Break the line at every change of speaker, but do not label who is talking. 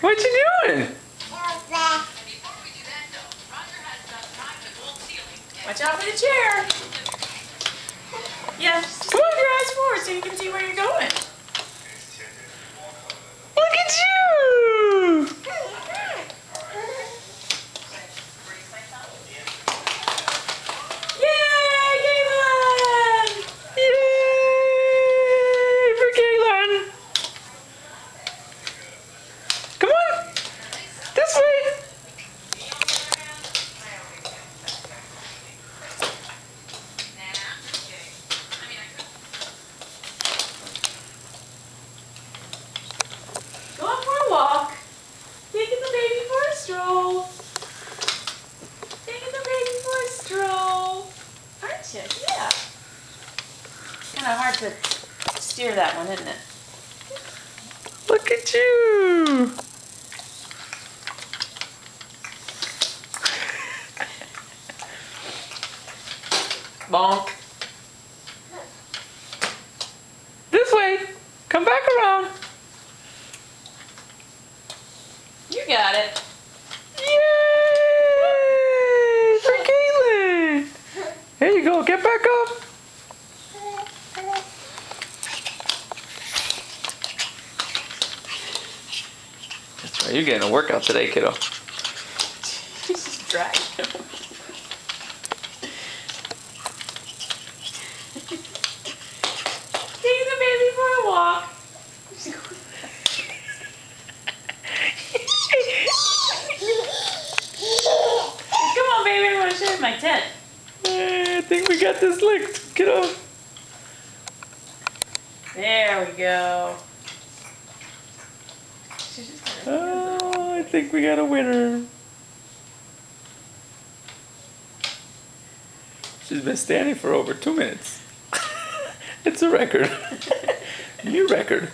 What you doing?
Watch out for the chair. Yeah, just move your eyes forward so you can see where you're going.
Look at you!
Yay, Galen!
Yay for Galen! Come on! This way!
Going for a walk. Taking the baby for a stroll. Taking the baby for a stroll. Aren't you? Yeah. Kind of hard to steer that one, isn't it?
Look at you!
Bonk.
This way! Come back around!
You got it.
Yay! For Galen! There you go, get back up! That's right, you're getting a workout today, kiddo.
He's just dragging him. Taking the baby for a walk. Come on, baby, I want to show you my tent.
I think we got this licked, kiddo.
There we go.
Oh, I think we got a winner. She's been standing for over 2 minutes. It's a record. New record.